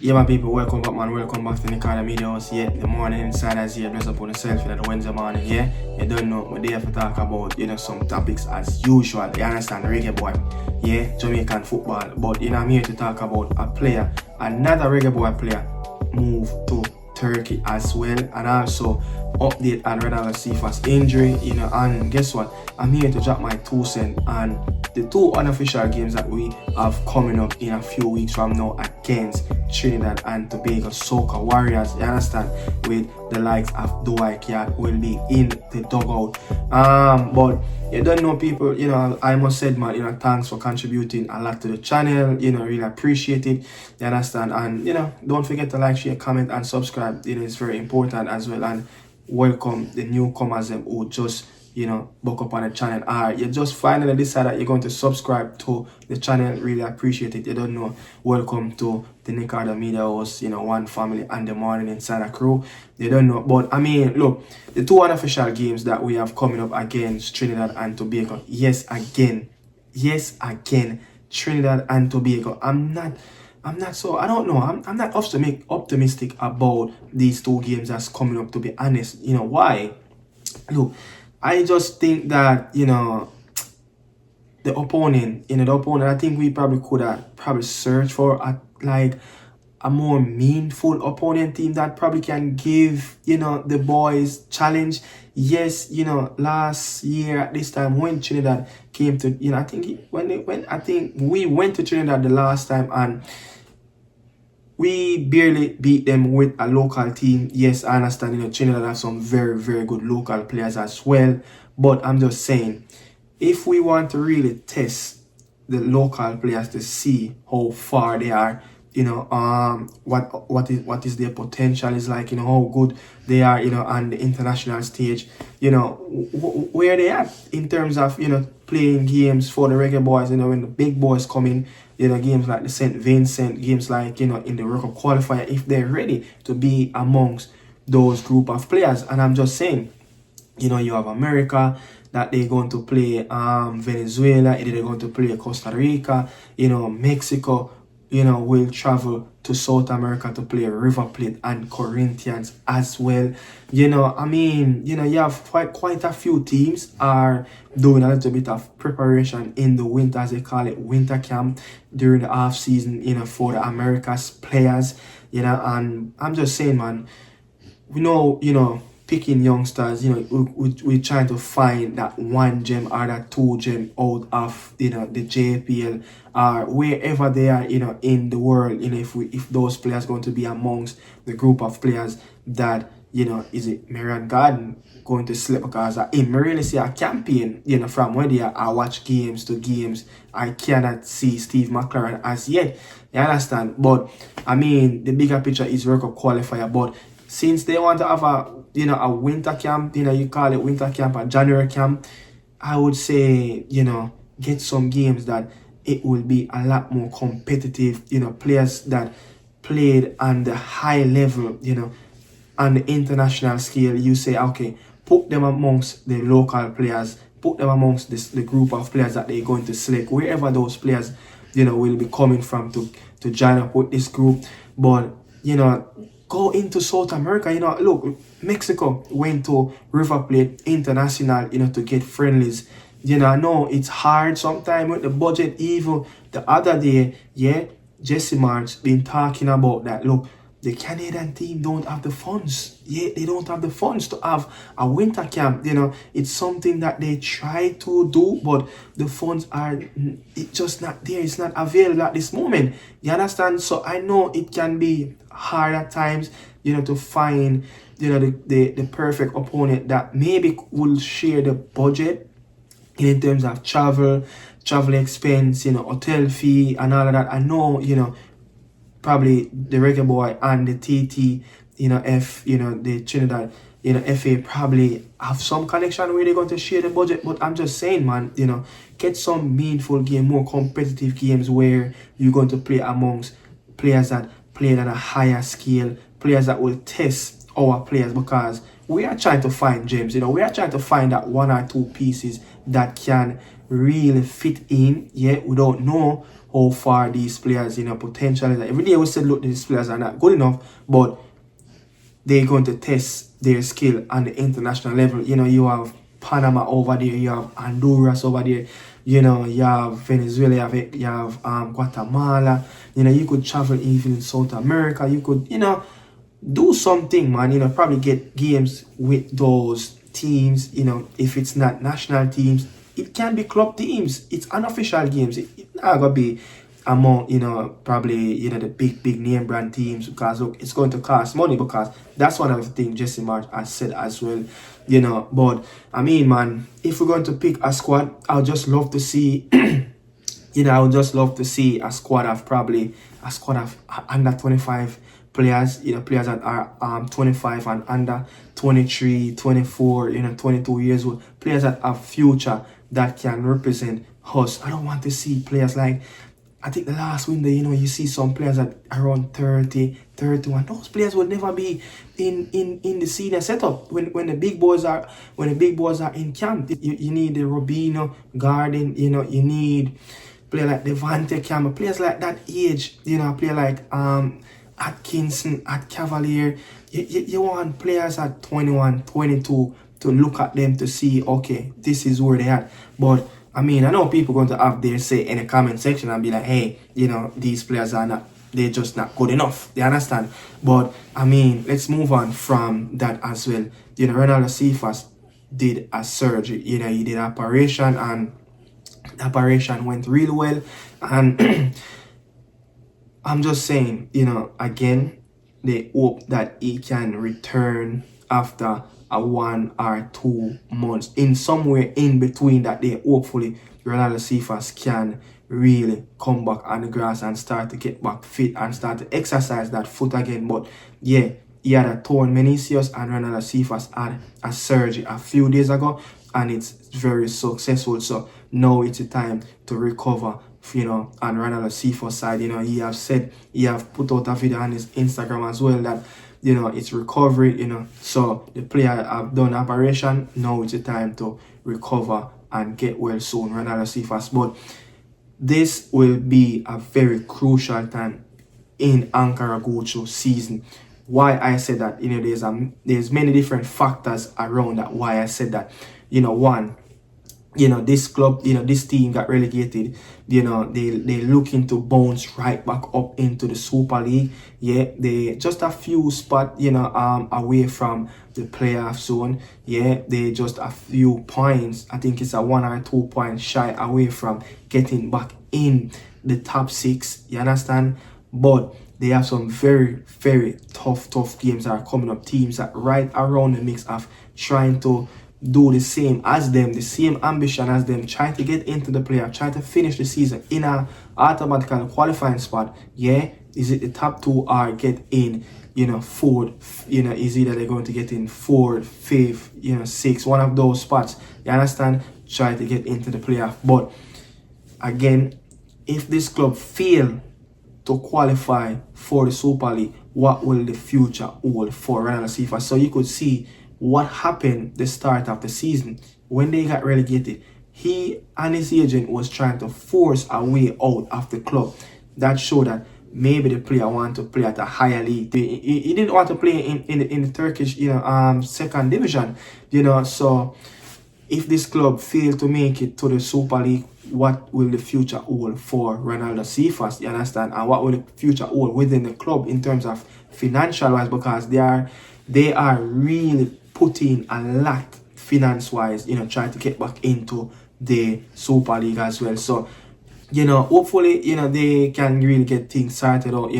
Yeah, my people, welcome back, man. Welcome back to Nicardo Media House. Yeah, the morning inside as here, bless upon yourself in the Wednesday morning. Yeah, you don't know, we're there to talk about, some topics as usual. You understand, reggae boy. Yeah, Jamaican football. But, I'm here to talk about a player, another reggae boy player, move to Turkey as well, and also update on RENALDO Cephas injury, and guess what? I'm here to drop my 2 cents on the 2 unofficial games that we have coming up in a few weeks from now against Trinidad and Tobago Soca Warriors, you understand, with the likes of Dwight will be in the dugout. But you don't know, people, I must say, man, thanks for contributing a lot to the channel, really appreciate it, you understand, and don't forget to like, share, comment and subscribe. It's very important as well, and welcome the newcomers who just book up on the channel, or you just finally decide that you're going to subscribe to the channel. Really appreciate it. You don't know, welcome to the Nicardo Media House, one family and the morning inside a crew. You don't know, but I mean, look, the 2 unofficial games that we have coming up against Trinidad and Tobago, yes again, Trinidad and Tobago. I'm not so, I don't know, I'm not optimistic about these 2 games that's coming up, to be honest. Why? Look, I just think that, the opponent, I think we probably could have searched for a more meaningful opponent team that probably can give, the boys challenge. Yes, last year at this time when Trinidad came to, I think I think we went to Trinidad the last time and we barely beat them with a local team. Yes, I understand, Trinidad have some very, very good local players as well. But I'm just saying, if we want to really test the local players to see how far they are, what is their potential is like, how good they are, on the international stage, where they at in terms of, playing games for the reggae boys, when the big boys come in, games like the St. Vincent, games like, in the World Cup qualifier, if they're ready to be amongst those group of players. And I'm just saying, you have America that they're going to play, Venezuela, they're going to play Costa Rica, Mexico, will travel to South America to play River Plate and Corinthians as well. I mean, you have quite a few teams are doing a little bit of preparation in the winter, as they call it, winter camp during the off season, for the Americas players, and I'm just saying, man, we know, picking youngsters, we're trying to find that 1 gem or that 2 gem out of, the JPL or wherever they are, in the world, if those players going to be amongst the group of players that, is it Merron Garden going to slip, because I really see a campaign, from where they are, I watch games to games. I cannot see Steve McLaren as yet, you understand? But I mean, the bigger picture is World Cup qualifier. But since they want to have a winter camp, you call it winter camp, a January camp, I would say, get some games that it will be a lot more competitive, players that played on the high level, on the international scale. You say, okay, put them amongst the local players, put them amongst the group of players that they're going to select, wherever those players, will be coming from to join up with this group. But, go into South America, look, Mexico went to River Plate International, to get friendlies. I know it's hard sometimes with the budget. Even the other day, Jesse March been talking about that. Look, the Canadian team don't have the funds. They don't have the funds to have a winter camp. It's something that they try to do, but the funds are just not there. It's not available at this moment. You understand? So I know it can be hard at times, to find, the perfect opponent that maybe will share the budget in terms of travel expense, hotel fee and all of that. I know, probably the reggae boy and the TT, the Trinidad, FA probably have some connection where they're going to share the budget. But I'm just saying, man, get some meaningful game, more competitive games where you're going to play amongst players that play at a higher scale, players that will test our players, because we are trying to find gems, we are trying to find that 1 or 2 pieces that can really fit in. Yeah, we don't know how far these players, potential is. Every day we said, look, these players are not good enough, but they're going to test their skill on the international level. You have Panama over there, you have Honduras over there, you have Venezuela, you have Guatemala. You could travel even in South America. You could, do something, man. Probably get games with those teams. If it's not national teams, it can be club teams. It's unofficial games. It not gonna be among probably the big name brand teams, because look, it's going to cost money, because that's one of the things Jesse March has said as well. But I mean, man, if we're going to pick a squad, I'd just love to see I would just love to see a squad of under 25 players, players that are 25 and under, 23, 24, 22 years old, players that have future, that can represent us. I don't want to see players like, I think the last window, you see some players at around 30, 31. Those players will never be in the senior setup when the big boys are in camp. You need the Robinho, Garden, you need player like Devante Campbell, players like that age, a player like Atkinson, at Cavalier. You want players at 21, 22 to look at them to see, okay, this is where they are. But I mean, I know people going to have their say in the comment section and be like, hey, these players they're just not good enough. They understand? But I mean, let's move on from that as well. Ronaldo Cephas did a surgery. He did an operation, and the operation went really well. And I'm just saying, again, they hope that he can return after a 1 or 2 months, in somewhere in between that. They hopefully Ronaldo Cephas can really come back on the grass and start to get back fit and start to exercise that foot again. But yeah, he had a torn meniscus, and Ronaldo Cephas had a surgery a few days ago, and it's very successful. So now it's a time to recover, on Ronaldo Cephas side. He have put out a video on his Instagram as well that it's recovery, so the player have done operation. Now it's a time to recover and get well soon, Ronaldo Cephas. But this will be a very crucial time in Ankara Gucho season. Why I said that, there's many different factors around that, why I said that. One, this club, this team got relegated. They looking to bounce right back up into the Super League. Yeah, they just a few spots, away from the playoff zone. Yeah, they just a few points. I think it's a 1 or 2 points shy away from getting back in the top 6. You understand? But they have some very, very tough games that are coming up. Teams that right around the mix of trying to do the same as them, the same ambition as them, trying to get into the playoff, trying to finish the season in a automatical qualifying spot. Yeah, is it the top 2 or get in, 4th? Is either they're going to get in 4th, 5th, 6th, one of those spots. You understand? Try to get into the playoff. But again, if this club fail to qualify for the Super League, what will the future hold for Ronaldo Cephas? So you could see what happened the start of the season when they got relegated. He and his agent was trying to force a way out of the club. That showed that maybe the player want to play at a higher league. He didn't want to play in the Turkish, second division, So if this club failed to make it to the Super League, what will the future hold for Ronaldo Cephas? You understand? And what will the future hold within the club in terms of financial wise? Because they are really putting a lot finance wise, trying to get back into the Super League as well. So hopefully they can really get things started out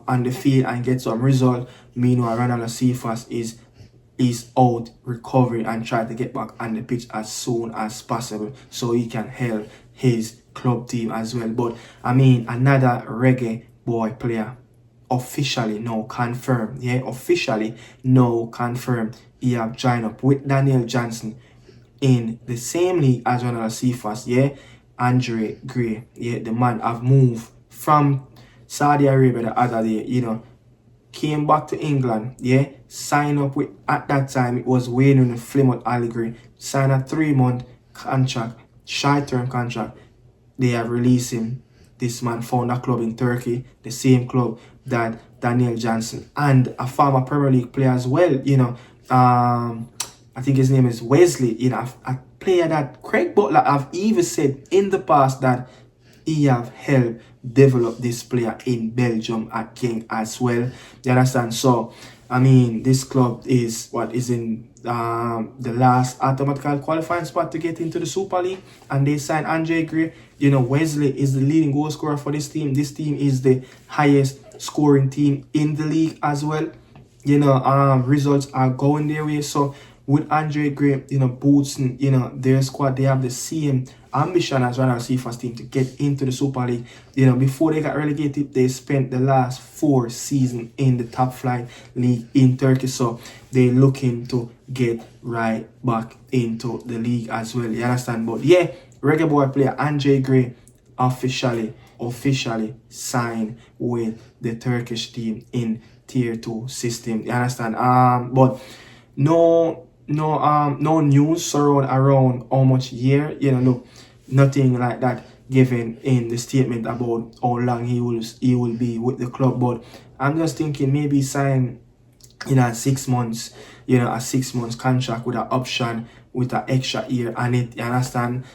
on the field and get some result. Meanwhile, Ronaldo Cephas is out recovering and try to get back on the pitch as soon as possible so he can help his club team as well. But I mean, another reggae boy player officially now confirmed. Yeah, officially now confirmed. He have joined up with Daniel Johnson in the same league as Ronaldo Cephas. Yeah, Andre Gray. Yeah, the man have moved from Saudi Arabia the other day. Came back to England. Yeah, signed up with, at that time it was Wayne in the Plymouth Allegri. Signed a 3-month contract, short-term contract. They have released him. This man found a club in Turkey, the same club that Daniel Johnson, and a former Premier League player as well, I think his name is Wesley, a player that Craig Butler have even said in the past that he have helped develop this player in Belgium at King as well. You understand? So, I mean, this club is what is in the last automatical qualifying spot to get into the Super League, and they signed Andre Gray. Wesley is the leading goal scorer for this team. This team is the highest scoring team in the league as well. Results are going their way. So with Andre Gray, boosting, their squad, they have the same ambition as RENALDO Cephas team to get into the Super League. Before they got relegated, they spent the last 4 seasons in the top flight league in Turkey. So they're looking to get right back into the league as well. You understand? But yeah, Reggae Boy player Andre Gray officially signed with the Turkish team in Tier 2 system. You understand? But no news around how much year, look, nothing like that given in the statement about how long he will be with the club. But I'm just thinking maybe sign 6 months, a 6 months contract with an option with an extra year on it. You understand?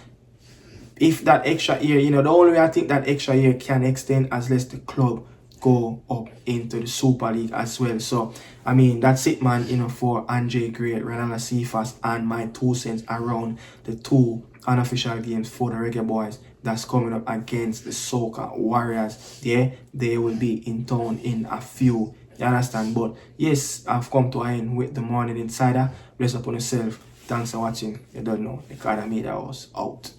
If that extra year, the only way I think that extra year can extend as less the club go up into the Super League as well. So I mean, that's it, man, for Andre Gray, RENALDO Cephas, and my 2 cents around the 2 unofficial games for the Reggae Boys that's coming up against the Soca Warriors. Yeah, they will be in town in a few. You understand? But yes, I've come to an end with the Morning Insider. Bless up on yourself. Thanks for watching. You don't know, Nicardo Media House out.